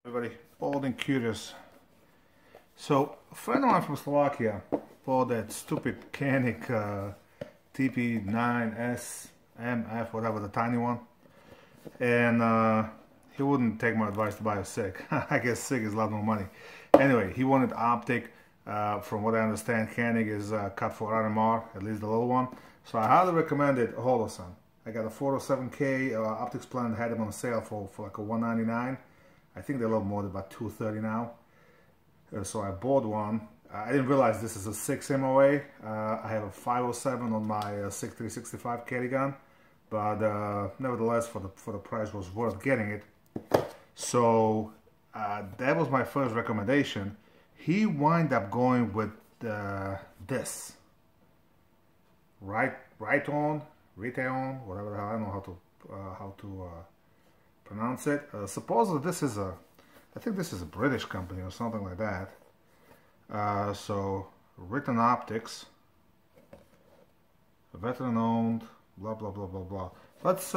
Everybody, Bald&curious. So, a friend of mine from Slovakia bought that stupid Canik TP9SMF, whatever, the tiny one, and he wouldn't take my advice to buy a SIG. I guess SIG is a lot more money. Anyway, he wanted optic. From what I understand, Canik is cut for RMR, at least the little one. So I highly recommend it. Holosun. I got a 407K optics plan, had them on sale for like a $199. I think they're a little more than about $230 now. So I bought one. I didn't realize this is a 6 MOA. I have a 507 on my 6365 carry gun, but nevertheless, for the price, was worth getting it. So that was my first recommendation. He wound up going with this right on, whatever the hell, I don't know how to pronounce it. Supposedly this is I think this is a British company or something like that. So Written Optics, veteran owned, blah blah blah blah blah. Let's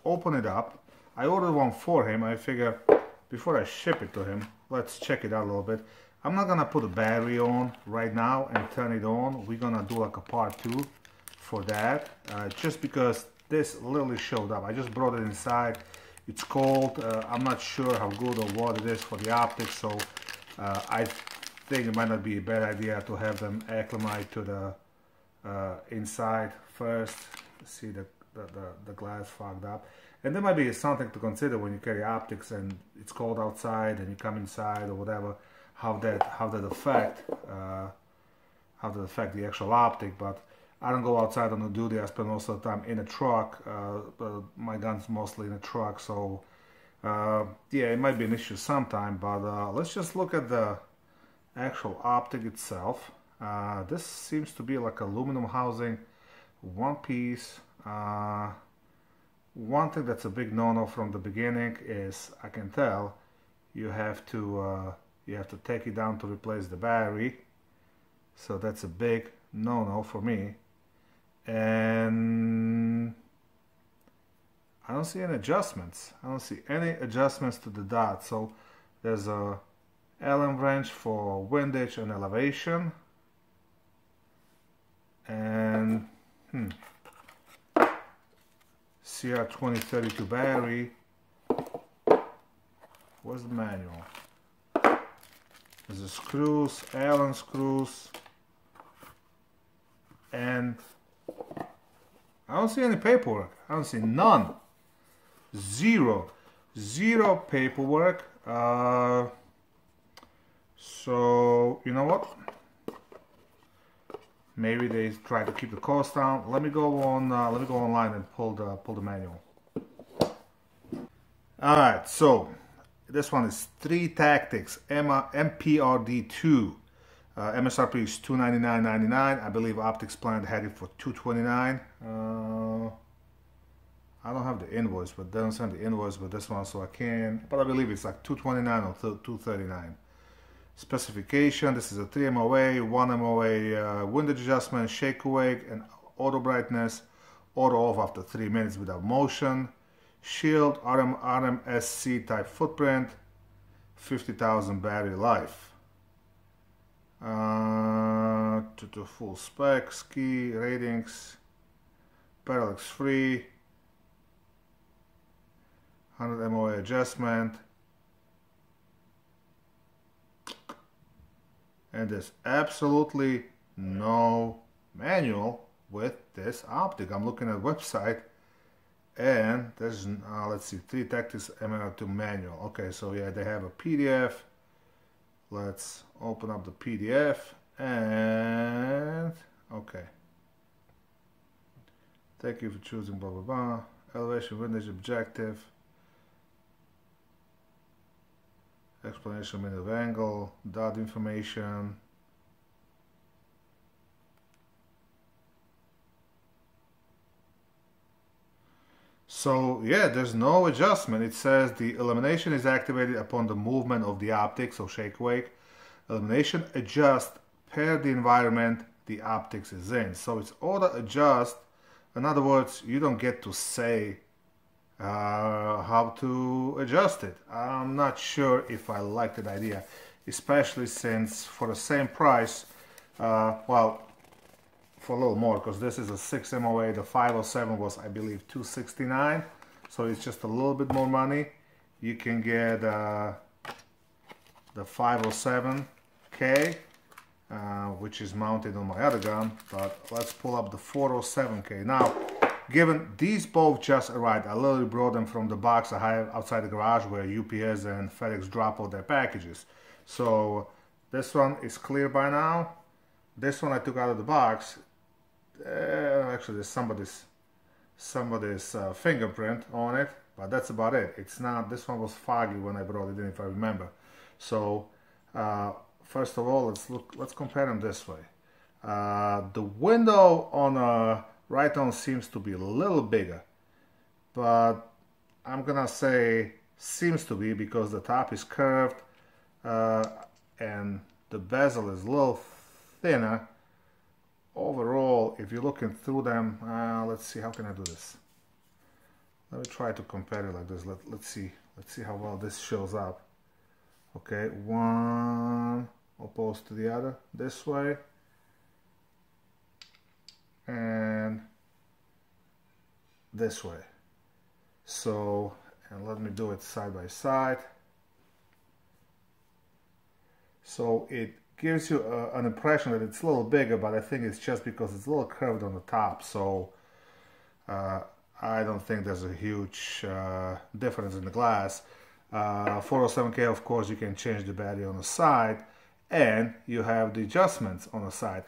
open it up. I ordered one for him. I figure before I ship it to him, let's check it out a little bit. I'm not gonna put a battery on right now and turn it on. We're gonna do like a part 2 for that, just because this literally showed up. I just brought it inside. It's cold. I'm not sure how good or what it is for the optics, so I think it might not be a bad idea to have them acclimate to the inside first. See the glass fogged up, and there might be something to consider when you carry optics and it's cold outside and you come inside or whatever. How that affect the actual optic. But I don't go outside on the duty. I spend most of the time in a truck. My gun's mostly in a truck, so yeah, it might be an issue sometime. But let's just look at the actual optic itself. This seems to be like aluminum housing, one piece. One thing that's a big no-no from the beginning is, I can tell, you have to take it down to replace the battery. So that's a big no-no for me. And I don't see any adjustments. I don't see any adjustments to the dot. So there's a Allen wrench for windage and elevation. And CR2032 battery. Where's the manual? There's the screws, Allen screws, and I don't see any paperwork. I don't see none. Zero paperwork. So you know what? Maybe they try to keep the cost down. Let me go online and pull the manual. All right, so this one is 3 Tactix MPRD2. MSRP is $299.99. I believe Optics Plant had it for $229. I don't have the invoice, but they don't send the invoice with this one, so I can. But I believe it's like $229 or $239. Specification: this is a 3 MOA, 1 MOA windage adjustment, shake awake, and auto brightness, auto off after 3 minutes without motion. Shield, RMSC type footprint, 50,000 battery life. To full specs, key ratings, parallax free, 100 MOA adjustment, and there's absolutely no manual with this optic. I'm looking at the website, and there's let's see, 3 Tactix MPRD2 manual. Okay, so yeah, they have a PDF. Let's open up the PDF, and okay. Thank you for choosing blah blah blah. Elevation, windage, objective, explanation, minute of angle, dot information. So yeah, there's no adjustment. It says the illumination is activated upon the movement of the optic, so shake awake. Illumination adjust per the environment the optics is in. So it's auto adjust. In other words, you don't get to say how to adjust it. I'm not sure if I like that idea, especially since for the same price, well, for a little more, because this is a 6 MOA, the 507 was, I believe, $269, so it's just a little bit more money. You can get the 507K, which is mounted on my other gun, but let's pull up the 407K. Now, given these both just arrived, I literally brought them from the box I have outside the garage where UPS and FedEx drop off their packages. So this one is clear by now. This one I took out of the box. Actually, there's somebody's fingerprint on it, but that's about it. It's not. This one was foggy when I brought it in, if I remember. So first of all, let's compare them this way. The window on right on seems to be a little bigger, but I'm gonna say seems to be because the top is curved and the bezel is a little thinner. Overall, if you're looking through them, let's see, how can I do this? Let me try to compare it like this. Let's see how well this shows up. Okay, one opposed to the other, this way, and this way. So, and let me do it side by side. So it gives you an impression that it's a little bigger, but I think it's just because it's a little curved on the top. So I don't think there's a huge difference in the glass. 407K, of course, you can change the battery on the side, and you have the adjustments on the side.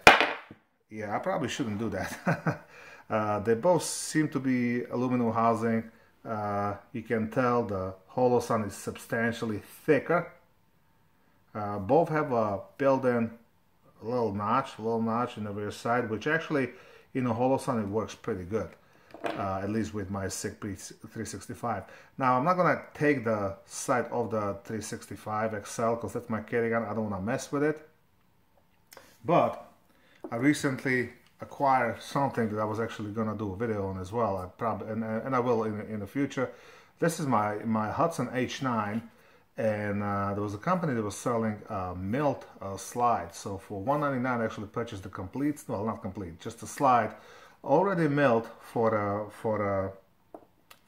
Yeah, I probably shouldn't do that. They both seem to be aluminum housing. You can tell the holosun is substantially thicker. Both have a built-in little notch in the rear side, which actually in a holosun it works pretty good. At least with my SIG P365. Now I'm not gonna take the sight of the 365 XL because that's my carry gun. I don't want to mess with it. But I recently acquired something that I was actually gonna do a video on as well. I probably and I will in the future. This is my Hudson H9, and there was a company that was selling milled slide. So for $199 I actually purchased the complete, well, not complete, just a slide already milled for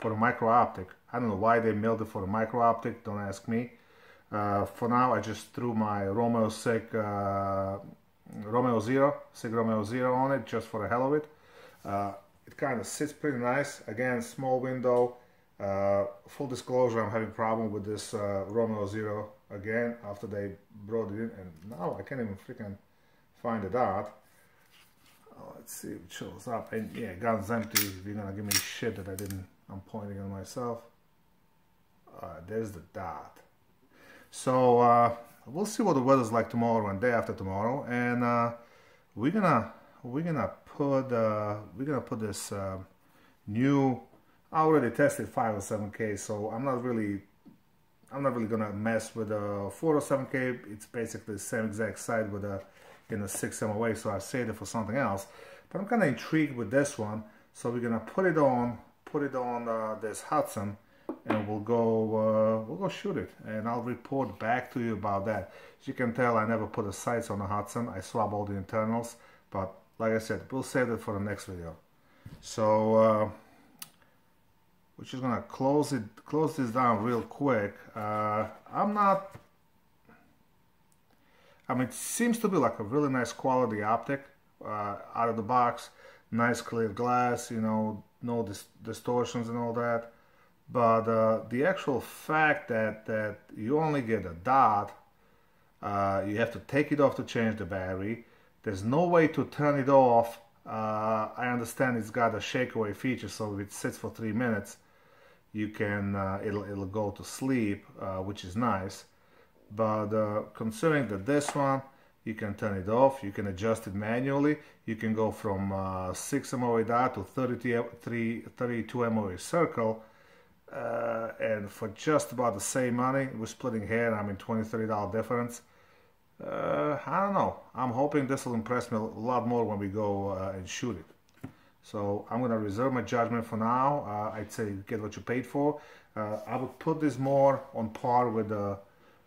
a micro optic. I don't know why they milled it for a micro optic, don't ask me. For now I just threw my Romeo SIG Romeo Zero on it just for the hell of it. It kind of sits pretty nice. Again, small window. Full disclosure, I'm having a problem with this Romeo Zero again after they brought it in, and now I can't even freaking find the dot. Let's see if it shows up. And yeah, gun's empty. You're gonna give me shit that I'm pointing on myself. There's the dot. So we'll see what the weather's like tomorrow and day after tomorrow, and we're gonna put this new. I already tested 507K, so I'm not really gonna mess with the 407K. It's basically the same exact side with a 6 MOA, so I saved it for something else. But I'm kind of intrigued with this one, so we're gonna put it on this Hudson, and we'll go shoot it, and I'll report back to you about that. As you can tell, I never put the sights on the Hudson. I swap all the internals, but like I said, we'll save it for the next video. So we're just gonna close this down real quick. I mean, it seems to be like a really nice quality optic out of the box. Nice clear glass, you know, no distortions and all that. But the actual fact that you only get a dot, you have to take it off to change the battery. There's no way to turn it off. I understand it's got a shake away feature, so if it sits for 3 minutes, you can it'll go to sleep, which is nice. But considering that this one, you can turn it off, you can adjust it manually, you can go from 6 MOA dot to 32 MOA circle, and for just about the same money, we're splitting hair, I mean $20–30 difference. I don't know, I'm hoping this will impress me a lot more when we go and shoot it. So I'm gonna reserve my judgment for now. I'd say get what you paid for. I would put this more on par with the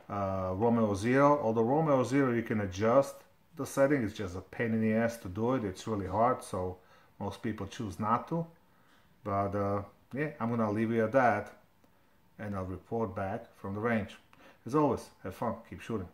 Romeo Zero. Although Romeo Zero you can adjust the setting, it's just a pain in the ass to do it. It's really hard, so most people choose not to. But yeah, I'm gonna leave you at that, and I'll report back from the range. As always, have fun, keep shooting.